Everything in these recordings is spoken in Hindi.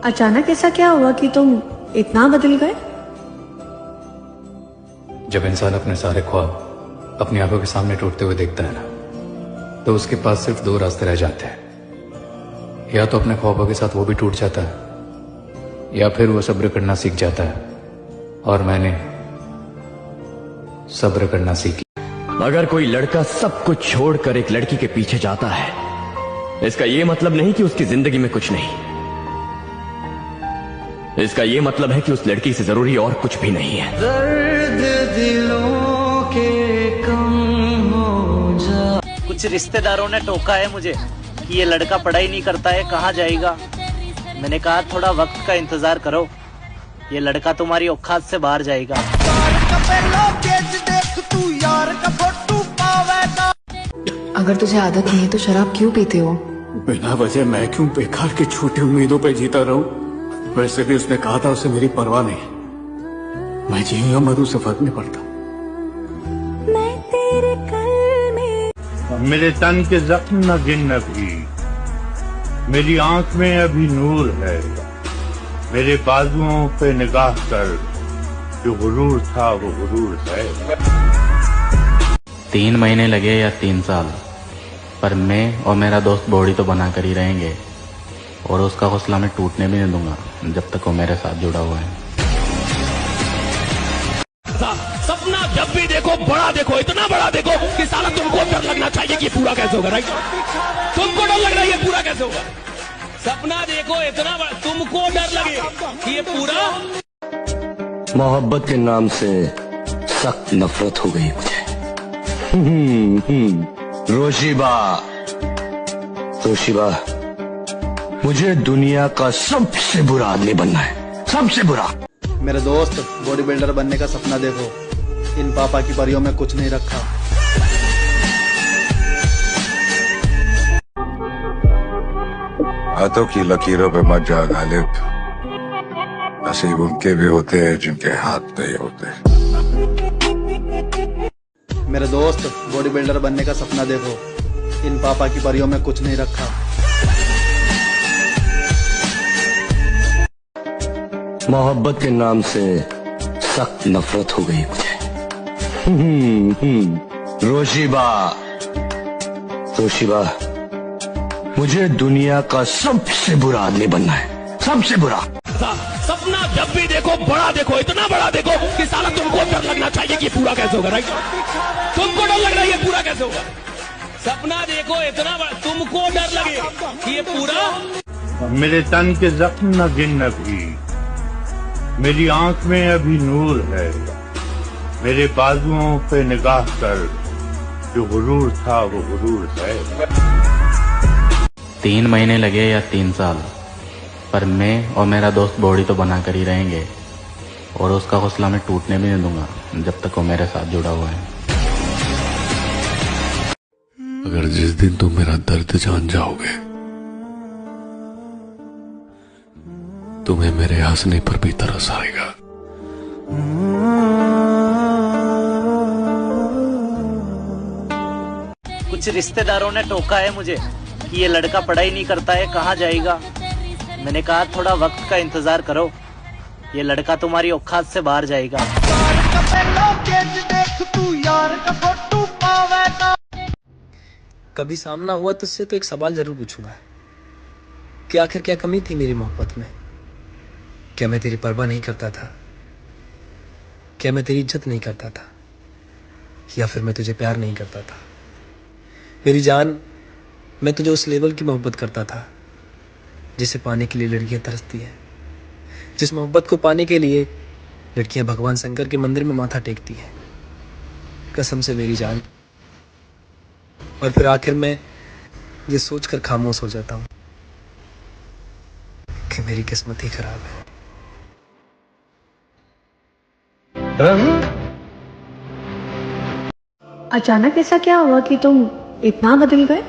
अचानक ऐसा क्या हुआ कि तुम इतना बदल गए? जब इंसान अपने सारे ख्वाब अपनी आंखों के सामने टूटते हुए देखता है ना, तो उसके पास सिर्फ दो रास्ते रह जाते हैं। या तो अपने ख्वाबों के साथ वो भी टूट जाता है, या फिर वो सब्र करना सीख जाता है। और मैंने सब्र करना सीखी। अगर कोई लड़का सब कुछ छोड़कर एक लड़की के पीछे जाता है, इसका यह मतलब नहीं कि उसकी जिंदगी में कुछ नहीं। इसका यह मतलब है कि उस लड़की से जरूरी और कुछ भी नहीं है। दर्द दिलों के कम हो जा। कुछ रिश्तेदारों ने टोका है मुझे कि ये लड़का पढ़ाई नहीं करता है, कहाँ जाएगा। मैंने कहा थोड़ा वक्त का इंतजार करो, ये लड़का तुम्हारी औकात से बाहर जाएगा। अगर तुझे आदत नहीं है तो शराब क्यों पीते हो? बिना वजह मैं क्यों बेकार की छोटी उम्मीदों पे जीता रहूं? वैसे भी उसने कहा था उसे मेरी परवाह नहीं। मैं जीऊंगा मरू से फर्क नहीं पड़ता। मैं तेरे कल में मेरे तन के जख्म न गिन भी, मेरी आंख में अभी नूर है। मेरे बाजुओं पे निगाह कर, जो गुरूर था वो गुरूर है। 3 महीने लगे या 3 साल, पर मैं और मेरा दोस्त बॉडी तो बना कर ही रहेंगे, और उसका हौसला मैं टूटने भी नहीं दूंगा जब तक वो मेरे साथ जुड़ा हुआ है। सपना जब भी देखो बड़ा देखो, इतना बड़ा देखो कि साला तुमको डर लगना चाहिए कि ये पूरा कैसे होगा। राइट, तुमको डर लग रहा है ये पूरा कैसे होगा। सपना देखो इतना बड़ा, तुमको डर लगे कि ये पूरा। मोहब्बत के नाम से सख्त नफरत हो गई मुझे। रोशिबा, रोशिबा, मुझे दुनिया का सबसे बुरा आदमी बनना है, सबसे बुरा। मेरे दोस्त, बॉडी बिल्डर बनने का सपना देखो, इन पापा की परियों में कुछ नहीं रखा। हाथों की लकीरों पे मत जा गालिब, नसीब उनके भी होते हैं जिनके हाथ नहीं होते। मेरे दोस्त, बॉडी बिल्डर बनने का सपना देखो, इन पापा की परियों में कुछ नहीं रखा। मोहब्बत के नाम से सख्त नफरत हो गई मुझे। रोशिबा, रोशिबा, मुझे दुनिया का सबसे बुरा आदमी बनना है, सबसे बुरा। सपना जब भी देखो बड़ा देखो, इतना बड़ा देखो कि साला तुमको डर लगना चाहिए कि ये पूरा कैसे होगा। राइट, तुमको डर लग रहा है ये पूरा कैसे होगा। सपना देखो इतना बड़ा, तुमको डर लगे कि ये पूरा। मेरे तन के जख्म न गिन भी, मेरी आंख में अभी नूर है। मेरे बाजुओं पे निगाह कर, जो गुरूर था वो गुरूर है। 3 महीने लगे या 3 साल, पर मैं और मेरा दोस्त बॉडी तो बना कर ही रहेंगे, और उसका हौसला मैं टूटने भी नहीं दूंगा जब तक वो मेरे साथ जुड़ा हुआ है। अगर जिस दिन तुम मेरा दर्द जान जाओगे, तुम्हें मेरे हंसने पर भी तरस आएगा। कुछ रिश्तेदारों ने टोका है मुझे कि ये लड़का पढ़ाई नहीं करता है, कहाँ जाएगा। मैंने कहा थोड़ा वक्त का इंतजार करो, ये लड़का तुम्हारी औकात से बाहर जाएगा। कभी सामना हुआ तो उससे तो एक सवाल जरूर पूछूंगा कि आखिर क्या कमी थी मेरी मोहब्बत में। क्या मैं तेरी परवाह नहीं करता था? क्या मैं तेरी इज्जत नहीं करता था? या फिर मैं तुझे प्यार नहीं करता था? मेरी जान, मैं तुझे उस लेवल की मोहब्बत करता था जिसे पाने के लिए लड़कियां तरसती हैं, जिस मोहब्बत को पाने के लिए लड़कियां भगवान शंकर के मंदिर में माथा टेकती हैं। कसम से मेरी जान। और फिर आखिर में ये सोचकर खामोश हो जाता हूँ कि मेरी किस्मत ही खराब है। अचानक ऐसा क्या हुआ कि तुम इतना बदल गए?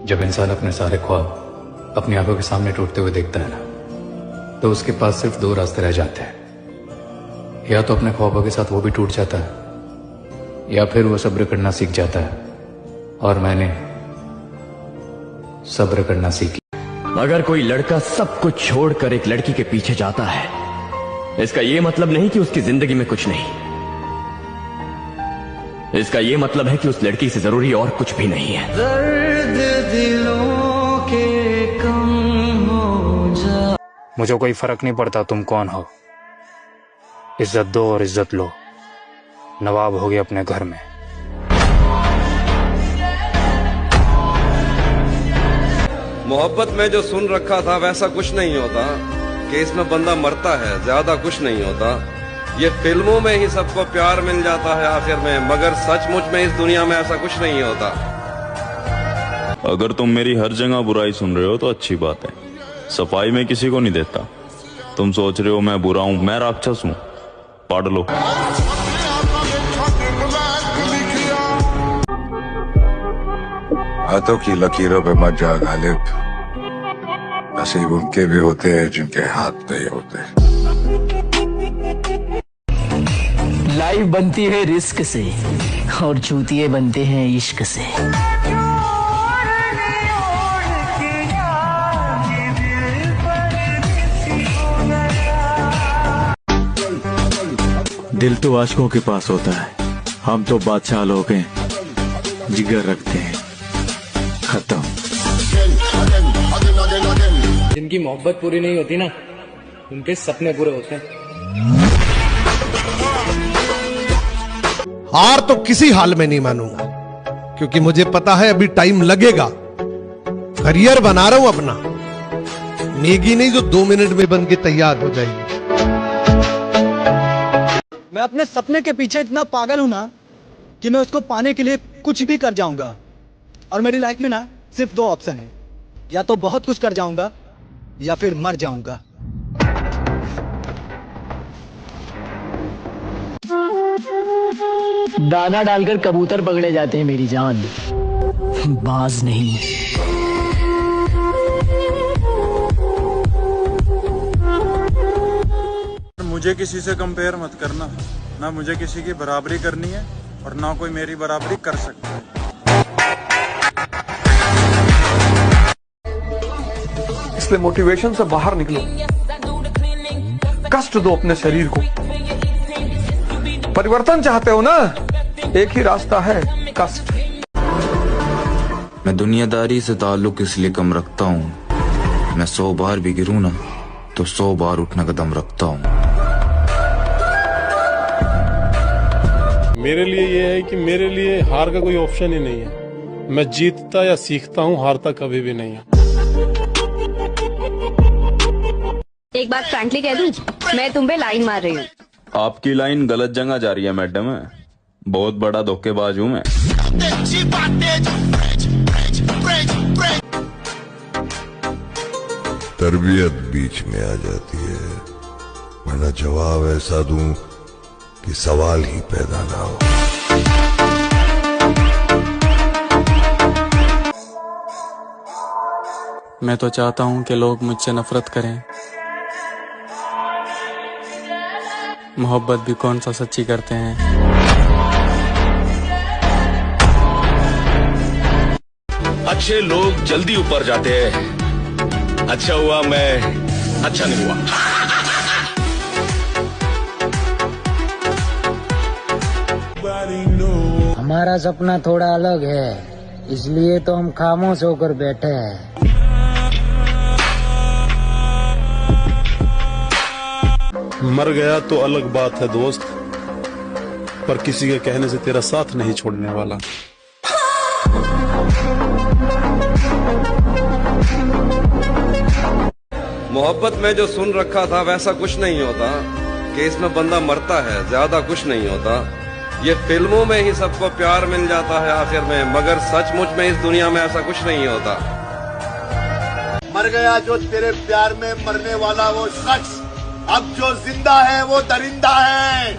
जब इंसान अपने सारे ख्वाब अपनी आंखों के सामने टूटते हुए देखता है ना, तो उसके पास सिर्फ दो रास्ते रह जाते हैं। या तो अपने ख्वाबों के साथ वो भी टूट जाता है, या फिर वो सब्र करना सीख जाता है। और मैंने सब्र करना सीखी। अगर कोई लड़का सब कुछ छोड़कर एक लड़की के पीछे जाता है, इसका यह मतलब नहीं कि उसकी जिंदगी में कुछ नहीं। इसका यह मतलब है कि उस लड़की से जरूरी और कुछ भी नहीं है। दर्द दिलों के कम हो जा। मुझे कोई फर्क नहीं पड़ता तुम कौन हो, इज्जत दो और इज्जत लो। नवाब हो गए अपने घर में। मोहब्बत में जो सुन रखा था वैसा कुछ नहीं होता कि इसमें बंदा मरता है, ज्यादा कुछ नहीं होता। ये फिल्मों में ही सबको प्यार मिल जाता है आखिर में, मगर सचमुच में इस दुनिया में ऐसा कुछ नहीं होता। अगर तुम मेरी हर जगह बुराई सुन रहे हो तो अच्छी बात है, सफाई में किसी को नहीं देता। तुम सोच रहे हो मैं बुरा हूं, मैं राक्षस हूं, पढ़ लो। हाथों की लकीरों पे मत जा गालिब, नसीब उनके भी होते हैं जिनके हाथ नहीं होते। लाइफ बनती है रिस्क से और चूतिए बनते हैं इश्क से। दिल तो आशिकों के पास होता है, हम तो बादशाह लोग हैं, जिगर रखते हैं, खत्म। जिनकी मोहब्बत पूरी नहीं होती ना, उनके सपने पूरे होते हैं। हार तो किसी हाल में नहीं मानूंगा, क्योंकि मुझे पता है अभी टाइम लगेगा। करियर बना रहा हूं अपना, मैगी नहीं जो 2 मिनट में बन के तैयार हो जाएगी। मैं अपने सपने के पीछे इतना पागल हूं ना कि मैं उसको पाने के लिए कुछ भी कर जाऊंगा। और मेरी लाइफ में ना सिर्फ 2 ऑप्शन है, या तो बहुत कुछ कर जाऊंगा या फिर मर जाऊंगा। दाना डालकर कबूतर पकड़े जाते हैं मेरी जान, बाज नहीं। मुझे किसी से कंपेयर मत करना, ना मुझे किसी की बराबरी करनी है और ना कोई मेरी बराबरी कर सकता है। इसलिए मोटिवेशन से बाहर निकलो, कष्ट दो अपने शरीर को। परिवर्तन चाहते हो ना, एक ही रास्ता है, कष्ट। मैं दुनियादारी से ताल्लुक इसलिए कम रखता हूँ, मैं 100 बार भी गिरूं ना तो 100 बार उठने का दम रखता हूँ। मेरे लिए ये है कि मेरे लिए हार का कोई ऑप्शन ही नहीं है। मैं जीतता या सीखता हूँ, हारता कभी भी नहीं है। एक बात फ्रैंकली कह दूं, मैं तुम पे लाइन मार रही हूँ। आपकी लाइन गलत जगह जा रही है मैडम, बहुत बड़ा धोखेबाज हूँ मैं। तरबियत बीच में आ जाती है, वरना जवाब ऐसा दूं कि सवाल ही पैदा ना हो। मैं तो चाहता हूं कि लोग मुझसे नफरत करें, मोहब्बत भी कौन सा सच्ची करते हैं। अच्छे लोग जल्दी ऊपर जाते हैं, अच्छा हुआ मैं अच्छा नहीं हुआ। हमारा सपना थोड़ा अलग है, इसलिए तो हम खामोश होकर बैठे हैं। मर गया तो अलग बात है दोस्त, पर किसी के कहने से तेरा साथ नहीं छोड़ने वाला। मोहब्बत में जो सुन रखा था वैसा कुछ नहीं होता कि इसमें बंदा मरता है, ज्यादा कुछ नहीं होता। ये फिल्मों में ही सबको प्यार मिल जाता है आखिर में, मगर सचमुच में इस दुनिया में ऐसा कुछ नहीं होता। मर गया जो तेरे प्यार में मरने वाला वो शख्स, अब जो जिंदा है वो दरिंदा है।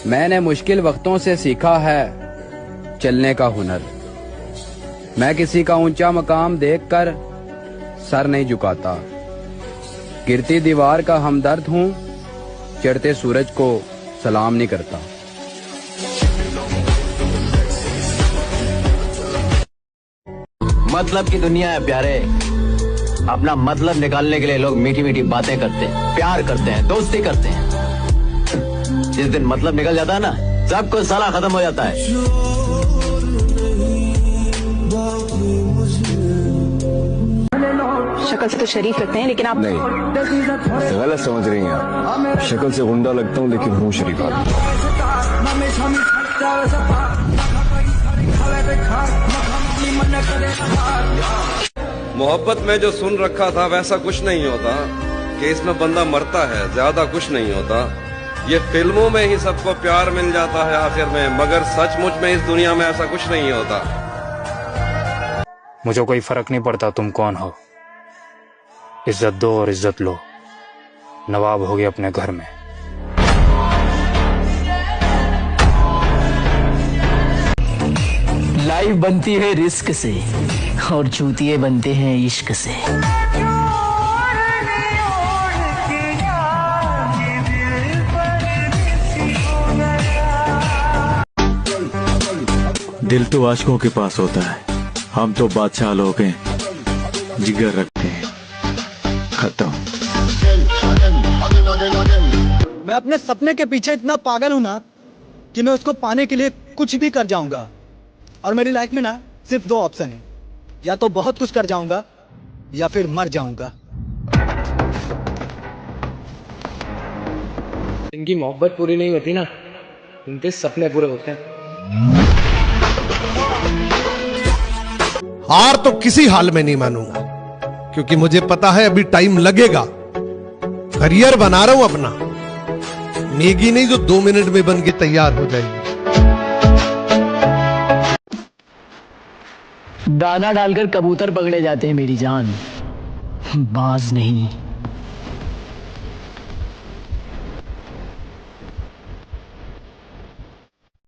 मैंने मुश्किल वक्तों से सीखा है चलने का हुनर। मैं किसी का ऊंचा मकाम देखकर सर नहीं झुकाता। गिरती दीवार का हमदर्द हूँ, चढ़ते सूरज को सलाम नहीं करता। मतलब की दुनिया है प्यारे। अपना मतलब निकालने के लिए लोग मीठी मीठी बातें करते हैं, प्यार करते हैं, दोस्ती करते हैं। जिस दिन मतलब निकल जाता है ना, सब कुछ साला खत्म हो जाता है। शक्ल से तो शरीफ लगते हैं, लेकिन आप नहीं, गलत समझ रही हैं आप। शक्ल से गुंडा लगता हूँ लेकिन हूँ शरीफ आदमी। मोहब्बत में जो सुन रखा था वैसा कुछ नहीं होता कि इसमें बंदा मरता है, ज्यादा कुछ नहीं होता। ये फिल्मों में ही सबको प्यार मिल जाता है आखिर में, मगर सचमुच में इस दुनिया में ऐसा कुछ नहीं होता। मुझे कोई फर्क नहीं पड़ता तुम कौन हो, इज्जत दो और इज्जत लो। नवाब हो गए अपने घर में। लाइफ बनती है रिस्क से और चूतिए बनते हैं इश्क से। दिल तो आशिकों के पास होता है, हम तो बादशाह लोग हैं, जिगर रखते हैं। खत्म। मैं अपने सपने के पीछे इतना पागल हूं ना कि मैं उसको पाने के लिए कुछ भी कर जाऊंगा। और मेरी लाइफ में ना सिर्फ दो ऑप्शन है, या तो बहुत कुछ कर जाऊंगा या फिर मर जाऊंगा। इनकी मोहब्बत पूरी नहीं होती ना, इनके सपने पूरे होते हैं। हार तो किसी हाल में नहीं मानूंगा, क्योंकि मुझे पता है अभी टाइम लगेगा। करियर बना रहा हूं अपना, मैगी नहीं जो 2 मिनट में बन के तैयार हो जाएगी। दाना डालकर कबूतर पकड़े जाते हैं मेरी जान, बाज नहीं।